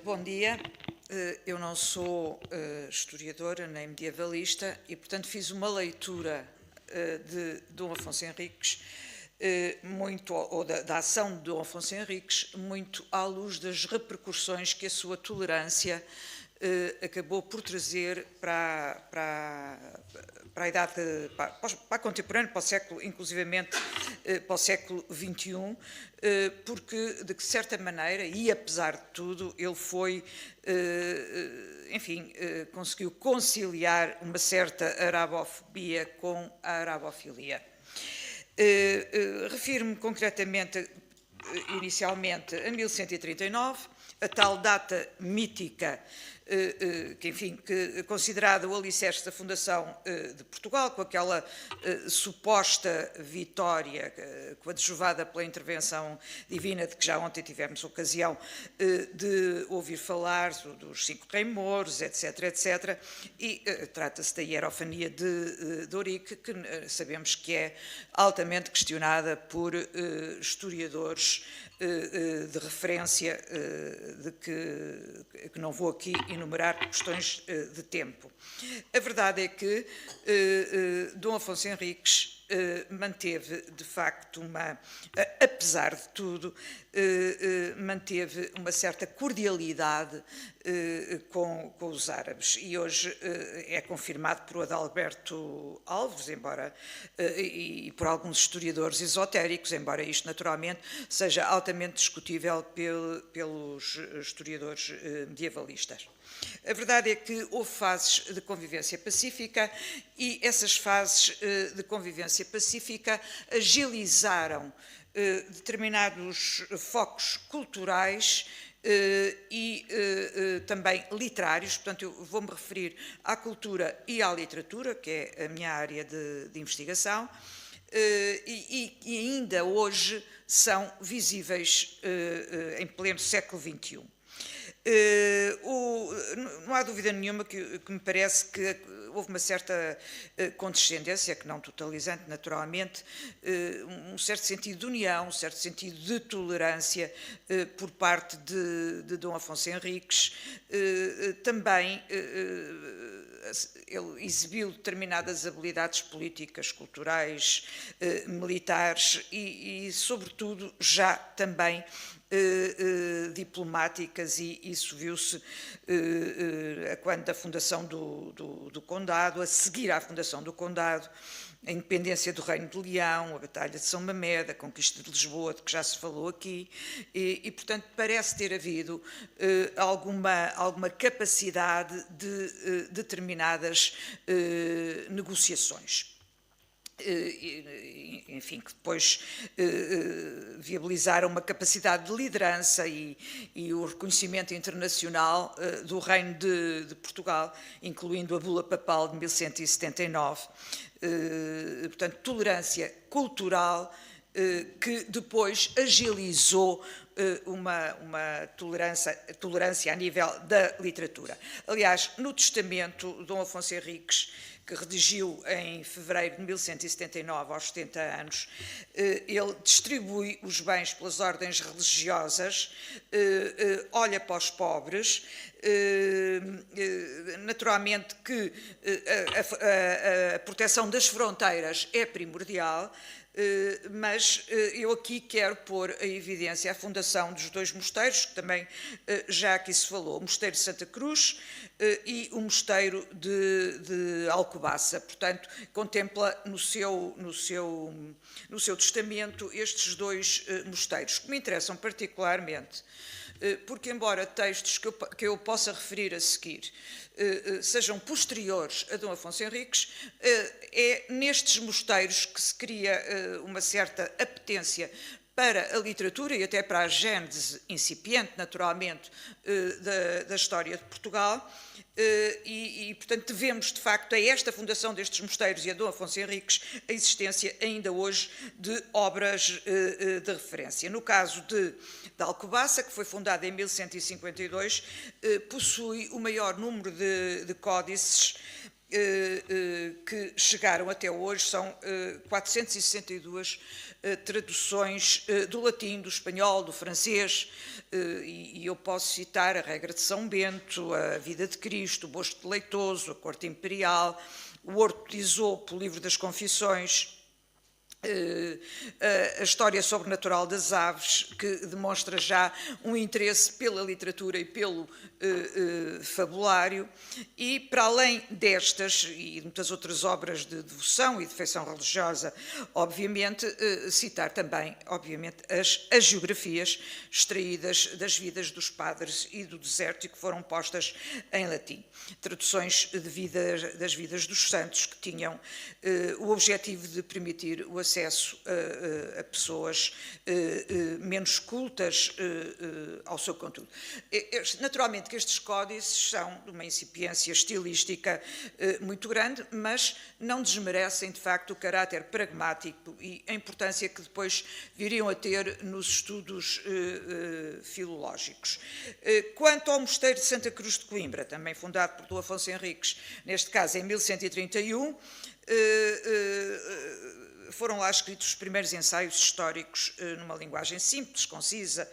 Bom dia. Eu não sou historiadora nem medievalista e, portanto, fiz uma leitura de Dom Afonso Henriques, ou da ação de Dom Afonso Henriques, muito à luz das repercussões que a sua tolerância acabou por trazer para a idade, para a contemporânea, para o século, inclusivamente para o século XXI, porque, de certa maneira, e apesar de tudo, ele foi, enfim, conseguiu conciliar uma certa arabofobia com a arabofilia. Refiro-me concretamente, inicialmente, a 1139, a tal data mítica, que, enfim, considerada o alicerce da fundação de Portugal, com aquela suposta vitória coadjuvada pela intervenção divina, de que já ontem tivemos ocasião de ouvir falar, dos 5 reis mouros, etc., etc., e trata-se da hierofania de Eurique, que sabemos que é altamente questionada por historiadores de referência, de que não vou aqui enumerar por questões de tempo. A verdade é que Dom Afonso Henriques manteve, de facto, apesar de tudo, manteve uma certa cordialidade com os árabes. E hoje é confirmado por Adalberto Alves, embora, e por alguns historiadores esotéricos, embora isto, naturalmente, seja altamente discutível pelos historiadores medievalistas. A verdade é que houve fases de convivência pacífica e essas fases de convivência pacífica agilizaram determinados focos culturais e também literários. Portanto, eu vou-me referir à cultura e à literatura, que é a minha área de investigação, e ainda hoje são visíveis em pleno século XXI. Não há dúvida nenhuma que me parece que houve uma certa condescendência, que não totalizante, naturalmente, um certo sentido de união, um certo sentido de tolerância por parte de Dom Afonso Henriques. Também ele exibiu determinadas habilidades políticas, culturais, militares e, sobretudo, já também diplomáticas, e isso viu-se quando da fundação do Condado, a seguir à fundação do Condado, a independência do Reino de Leão, a Batalha de São Mamede, a conquista de Lisboa, de que já se falou aqui, e portanto, parece ter havido alguma capacidade de determinadas negociações. Enfim, que depois viabilizaram uma capacidade de liderança e o reconhecimento internacional do Reino de Portugal, incluindo a Bula Papal de 1179. Portanto, tolerância cultural que depois agilizou uma tolerância a nível da literatura. Aliás, no testamento, Dom Afonso Henriques, que redigiu em fevereiro de 1179, aos 70 anos, ele distribui os bens pelas ordens religiosas, olha para os pobres, naturalmente que a proteção das fronteiras é primordial, mas eu aqui quero pôr em evidência a fundação dos 2 mosteiros, que também já aqui se falou, o Mosteiro de Santa Cruz e o Mosteiro de Alcobaça. Portanto, contempla no seu testamento estes 2 mosteiros, que me interessam particularmente, porque, embora textos que eu possa referir a seguir sejam posteriores a Dom Afonso Henriques, é nestes mosteiros que se cria uma certa apetência para a literatura e até para a gênese incipiente, naturalmente, da história de Portugal. E, portanto, devemos, de facto, a esta fundação destes mosteiros e a Dom Afonso Henriques a existência, ainda hoje, de obras de referência. No caso de Alcobaça, que foi fundada em 1152, possui o maior número de códices que chegaram até hoje, são 462 traduções do latim, do espanhol, do francês, e eu posso citar a Regra de São Bento, a Vida de Cristo, o Bosto de Leitoso, a Corte Imperial, o Horto de Isopo, o Livro das Confissões, a História Sobrenatural das Aves, que demonstra já um interesse pela literatura e pelo fabulário, e para além destas e muitas outras obras de devoção e de feição religiosa, obviamente, citar também, obviamente, as geografias extraídas das vidas dos padres e do deserto e que foram postas em latim. Traduções das vidas dos santos que tinham o objetivo de permitir o acesso a pessoas menos cultas ao seu conteúdo. Naturalmente que estes códices são de uma incipiência estilística muito grande, mas não desmerecem, de facto, o caráter pragmático e a importância que depois viriam a ter nos estudos filológicos. Quanto ao Mosteiro de Santa Cruz de Coimbra, também fundado por Dom Afonso Henriques, neste caso em 1131, foram lá escritos os primeiros ensaios históricos numa linguagem simples, concisa,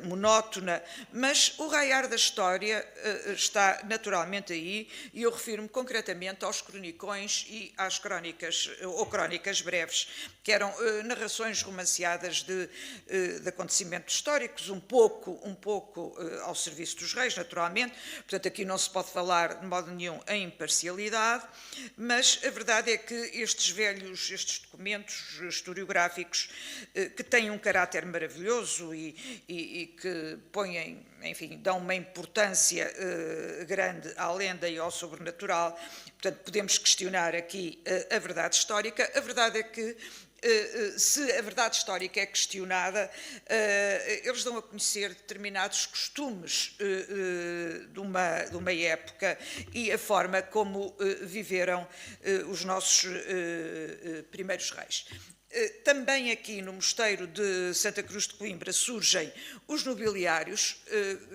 monótona, mas o raiar da história está naturalmente aí, e eu refiro-me concretamente aos cronicões e às crónicas, ou crónicas breves, que eram narrações romanceadas de acontecimentos históricos, um pouco ao serviço dos reis, naturalmente. Portanto, aqui não se pode falar de modo nenhum em imparcialidade, mas a verdade é que estes documentos historiográficos que têm um caráter maravilhoso e que põem, enfim, dão uma importância grande à lenda e ao sobrenatural. Portanto, podemos questionar aqui a verdade histórica. A verdade é que se a verdade histórica é questionada, eles dão a conhecer determinados costumes de uma época e a forma como viveram os nossos primeiros reis. Também aqui no Mosteiro de Santa Cruz de Coimbra surgem os nobiliários,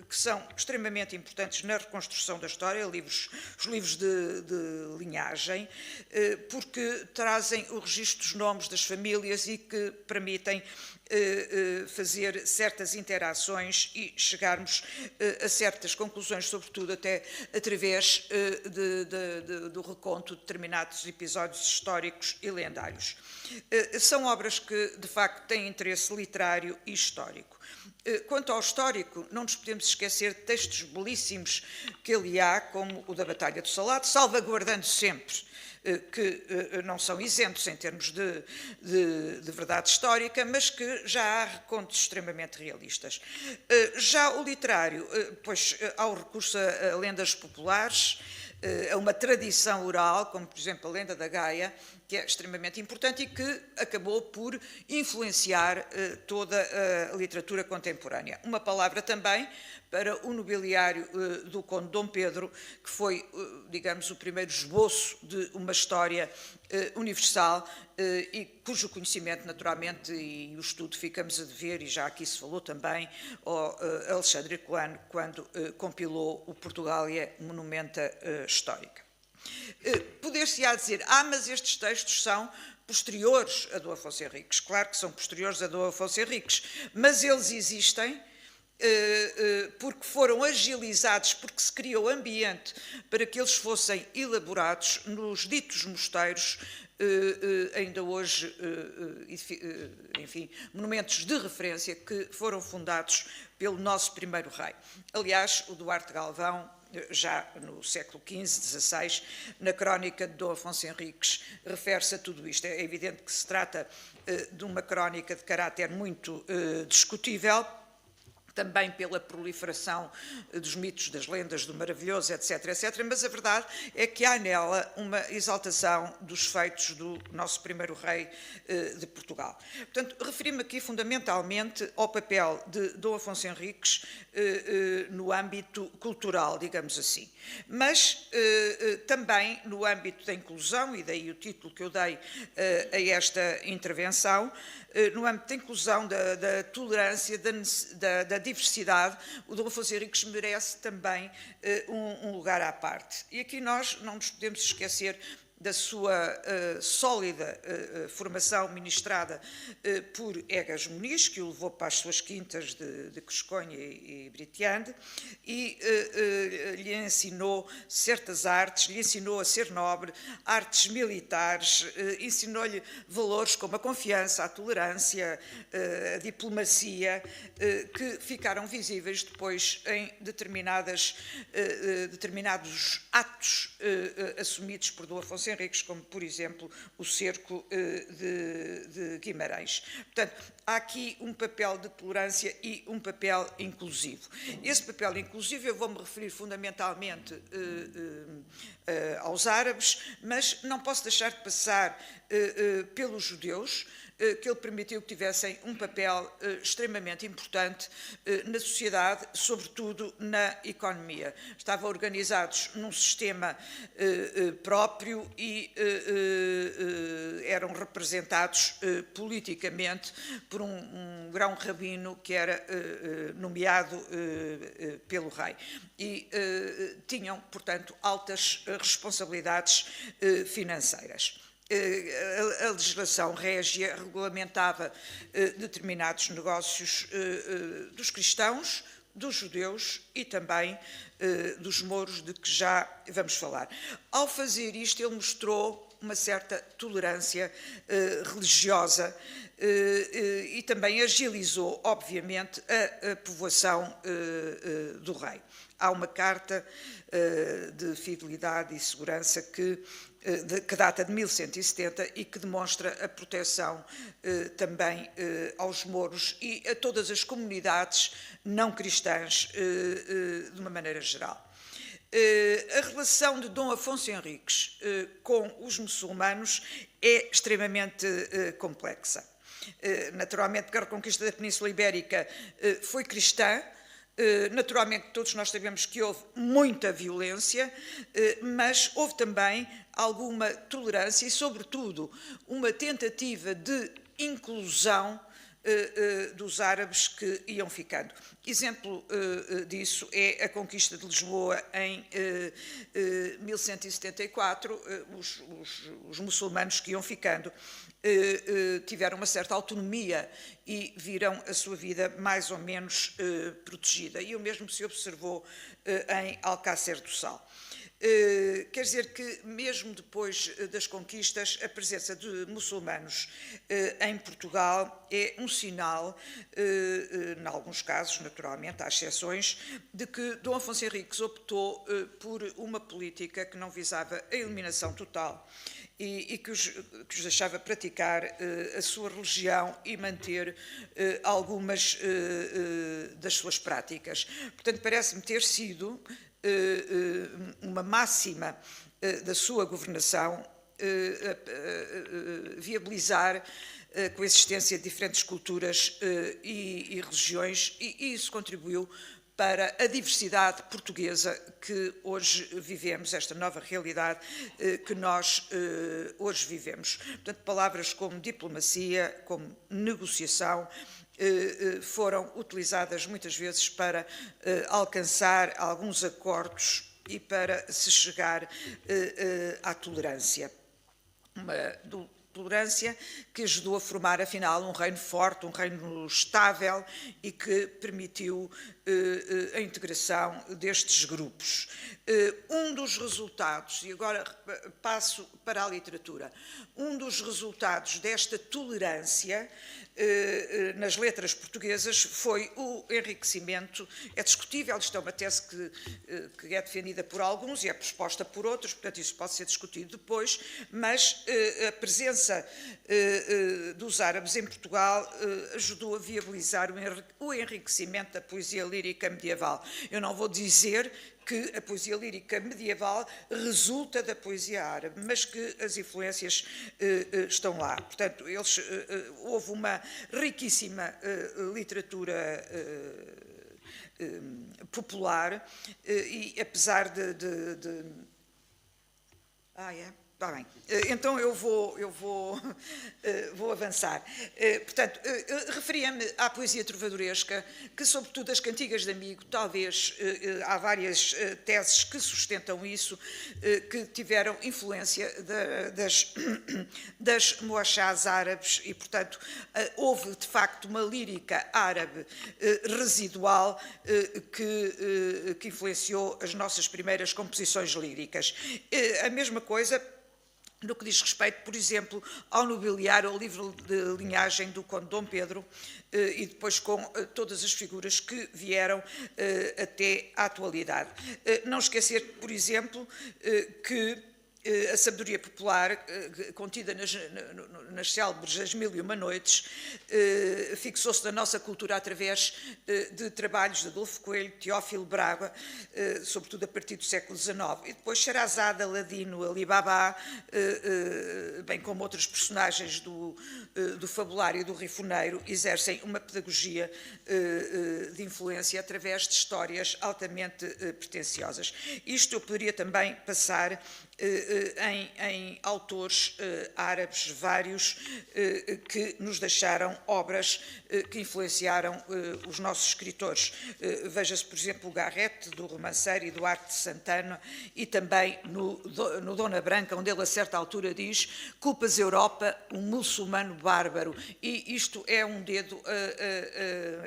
que são extremamente importantes na reconstrução da história, os livros de linhagem, porque trazem o registro dos nomes das famílias e que permitem fazer certas interações e chegarmos a certas conclusões, sobretudo até através do reconto de determinados episódios históricos e lendários. São obras que, de facto, têm interesse literário e histórico. Quanto ao histórico, não nos podemos esquecer de textos belíssimos que ali há, como o da Batalha do Salado, salvaguardando sempre que não são isentos em termos de verdade histórica, mas que já há recontos extremamente realistas. Já o literário, pois há o recurso a lendas populares, a uma tradição oral, como por exemplo a lenda da Gaia, que é extremamente importante e que acabou por influenciar toda a literatura contemporânea. Uma palavra também para o nobiliário do Conde Dom Pedro, que foi, digamos, o primeiro esboço de uma história universal e cujo conhecimento, naturalmente, e o estudo ficamos a dever, e já aqui se falou também, ao Alexandre Herculano, quando compilou o Portugália Monumenta Histórica. Poder-se-á dizer, mas estes textos são posteriores a Dom Afonso Henriques. Claro que são posteriores a Dom Afonso Henriques, mas eles existem porque foram agilizados, porque se criou ambiente para que eles fossem elaborados nos ditos mosteiros, ainda hoje, enfim, monumentos de referência que foram fundados pelo nosso primeiro rei. Aliás, o Duarte Galvão, já no século XV, XVI, na crónica de Dom Afonso Henriques, refere-se a tudo isto. É evidente que se trata de uma crónica de caráter muito discutível, também pela proliferação dos mitos, das lendas, do maravilhoso, etc., etc., mas a verdade é que há nela uma exaltação dos feitos do nosso primeiro rei de Portugal. Portanto, referi-me aqui fundamentalmente ao papel de Dom Afonso Henriques no âmbito cultural, digamos assim, mas também no âmbito da inclusão, e daí o título que eu dei a esta intervenção, no âmbito da inclusão, da tolerância, da diversidade, o Dom Afonso Henriques merece também um lugar à parte. E aqui nós não nos podemos esquecer da sua sólida formação ministrada por Egas Muniz, que o levou para as suas quintas de Cusconha e Briteande, e lhe ensinou certas artes, lhe ensinou a ser nobre, artes militares, ensinou-lhe valores como a confiança, a tolerância, a diplomacia, que ficaram visíveis depois em determinados atos assumidos por Dom Afonso Henriques, como, por exemplo, o cerco de Guimarães. Portanto, há aqui um papel de tolerância e um papel inclusivo. Esse papel inclusivo eu vou-me referir fundamentalmente aos árabes, mas não posso deixar de passar pelos judeus, que ele permitiu que tivessem um papel extremamente importante na sociedade, sobretudo na economia. Estavam organizados num sistema próprio e eram representados politicamente por um grão-rabino que era nomeado pelo rei. E tinham, portanto, altas responsabilidades financeiras. A legislação régia regulamentava determinados negócios dos cristãos, dos judeus e também dos mouros, de que já vamos falar. Ao fazer isto, ele mostrou uma certa tolerância religiosa e também agilizou, obviamente, a povoação do rei. Há uma carta de fidelidade e segurança que data de 1170 e que demonstra a proteção também aos mouros e a todas as comunidades não cristãs de uma maneira geral. A relação de Dom Afonso Henriques com os muçulmanos é extremamente complexa. Naturalmente que a reconquista da Península Ibérica foi cristã. Naturalmente, todos nós sabemos que houve muita violência, mas houve também alguma tolerância e, sobretudo, uma tentativa de inclusão dos árabes que iam ficando. Exemplo disso é a conquista de Lisboa em 1174. Os muçulmanos que iam ficando tiveram uma certa autonomia e viram a sua vida mais ou menos protegida. E o mesmo se observou em Alcácer do Sal. Quer dizer que, mesmo depois das conquistas, a presença de muçulmanos em Portugal é um sinal, em alguns casos, naturalmente, há exceções, de que Dom Afonso Henriques optou por uma política que não visava a eliminação total e que os deixava praticar a sua religião e manter algumas das suas práticas. Portanto, parece-me ter sido uma máxima da sua governação viabilizar a coexistência de diferentes culturas e religiões, e isso contribuiu para a diversidade portuguesa que hoje vivemos, esta nova realidade que nós hoje vivemos. Portanto, palavras como diplomacia, como negociação, foram utilizadas muitas vezes para alcançar alguns acordos e para se chegar à tolerância. Uma tolerância que ajudou a formar, afinal, um reino forte, um reino estável e que permitiu a integração destes grupos. Um dos resultados, e agora passo para a literatura, um dos resultados desta tolerância nas letras portuguesas foi o enriquecimento. É discutível, isto é uma tese que é defendida por alguns e é proposta por outros, portanto isso pode ser discutido depois, mas a presença dos árabes em Portugal ajudou a viabilizar o enriquecimento da poesia lírica medieval. Eu não vou dizer que a poesia lírica medieval resulta da poesia árabe, mas que as influências estão lá. Portanto, houve uma riquíssima literatura popular e, apesar Está bem. Então eu vou avançar. Portanto, referia-me à poesia trovadoresca, que, sobretudo, as cantigas de amigo, talvez há várias teses que sustentam isso, que tiveram influência das moachás árabes e, portanto, houve, de facto, uma lírica árabe residual que influenciou as nossas primeiras composições líricas. A mesma coisa no que diz respeito, por exemplo, ao nobiliário, ao livro de linhagem do Conde Dom Pedro, e depois com todas as figuras que vieram até à atualidade. Não esquecer, por exemplo, que a sabedoria popular, contida nas célebres As Mil e Uma Noites, fixou-se na nossa cultura através de trabalhos de Adolfo Coelho, Teófilo Braga, sobretudo a partir do século XIX. E depois Sherazade, Aladino, Ali Baba, bem como outros personagens do fabulário do Rifoneiro, exercem uma pedagogia de influência através de histórias altamente pretenciosas. Isto eu poderia também passar em autores árabes vários que nos deixaram obras que influenciaram os nossos escritores. Veja-se, por exemplo, o Garrett, do Romanceiro, e Duarte de Santana, e também no Dona Branca, onde ele a certa altura diz: culpas Europa, um muçulmano bárbaro. E isto é um dedo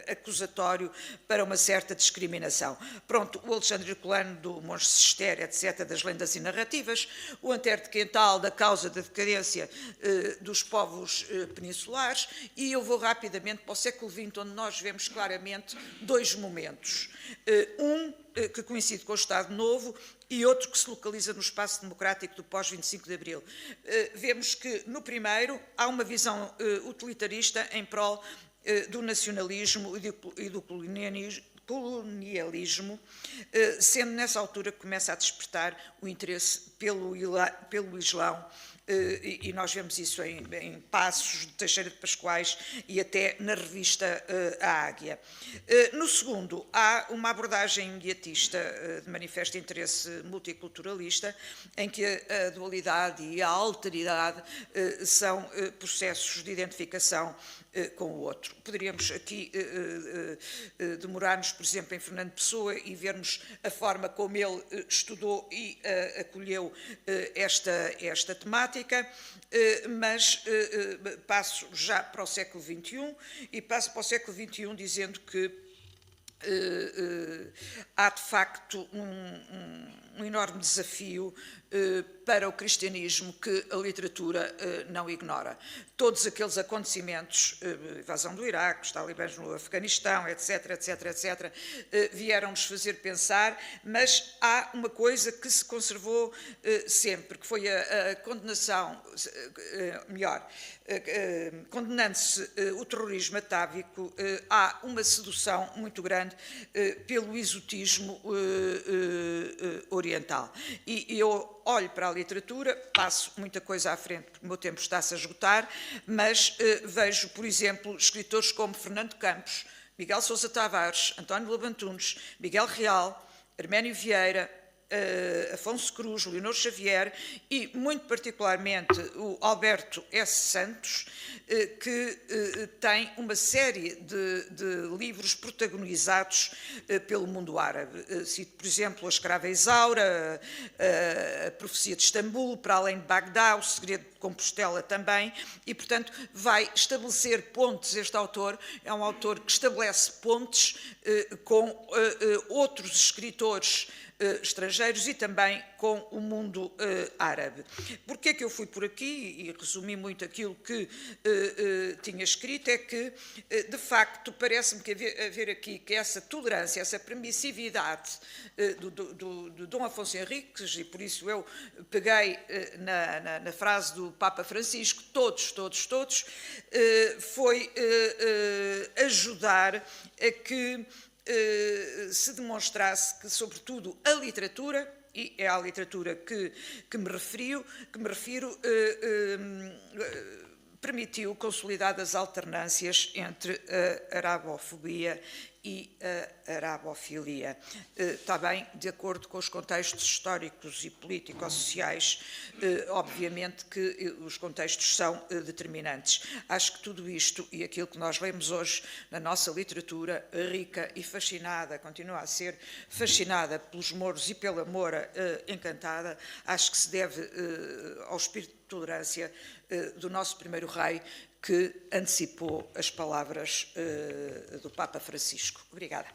acusatório para uma certa discriminação. Pronto, o Alexandre Herculano, do Monge Cister, etc., das lendas e narrativas, o Antero de Quental, da causa da decadência dos povos peninsulares, e eu vou rapidamente para o século XX, onde nós vemos claramente dois momentos. Um que coincide com o Estado Novo e outro que se localiza no espaço democrático do pós-25 de Abril. Vemos que, no primeiro, há uma visão utilitarista em prol do nacionalismo e do colonialismo, sendo nessa altura que começa a despertar o interesse pelo Islão, e nós vemos isso em Passos, de Teixeira de Pascoais e até na revista A Águia. No segundo, há uma abordagem imediatista de manifesto interesse multiculturalista, em que a dualidade e a alteridade são processos de identificação com o outro. Poderíamos aqui demorar-nos, por exemplo, em Fernando Pessoa e vermos a forma como ele estudou e acolheu esta temática, mas passo já para o século XXI e passo para o século XXI dizendo que há, de facto, um enorme desafio para o cristianismo que a literatura não ignora. Todos aqueles acontecimentos, invasão do Iraque, os talibãs no Afeganistão, etc., etc., etc., vieram-nos fazer pensar, mas há uma coisa que se conservou sempre, que foi a condenação, condenando-se o terrorismo atávico, há uma sedução muito grande pelo exotismo oriental. E eu olho para a literatura, passo muita coisa à frente porque o meu tempo está-se a esgotar, mas vejo, por exemplo, escritores como Fernando Campos, Miguel Sousa Tavares, António Lobantunes, Miguel Real, Arménio Vieira, Afonso Cruz, Leonor Xavier e, muito particularmente, o Alberto S. Santos, que tem uma série de livros protagonizados pelo mundo árabe. Cito, por exemplo, A Escrava Isaura, A Profecia de Istambul, Para Além de Bagdá, O Segredo de Compostela também, e, portanto, vai estabelecer pontes. Este autor é um autor que estabelece pontes com outros escritores estrangeiros e também com o mundo árabe. Porquê é que eu fui por aqui e resumi muito aquilo que tinha escrito? É que, de facto, parece-me que haver aqui que essa tolerância, essa permissividade do Dom Afonso Henriques, e por isso eu peguei na frase do Papa Francisco, todos, foi ajudar a que se demonstrasse que, sobretudo, a literatura, e é à literatura que me refiro, permitiu consolidar as alternâncias entre a arabofobia e a arabofilia. Também, de acordo com os contextos históricos e político-sociais, obviamente que os contextos são determinantes. Acho que tudo isto e aquilo que nós lemos hoje na nossa literatura, rica e fascinada, continua a ser fascinada pelos mouros e pela Moura encantada, acho que se deve ao espírito de tolerância do nosso primeiro rei, que antecipou as palavras do Papa Francisco. Obrigada.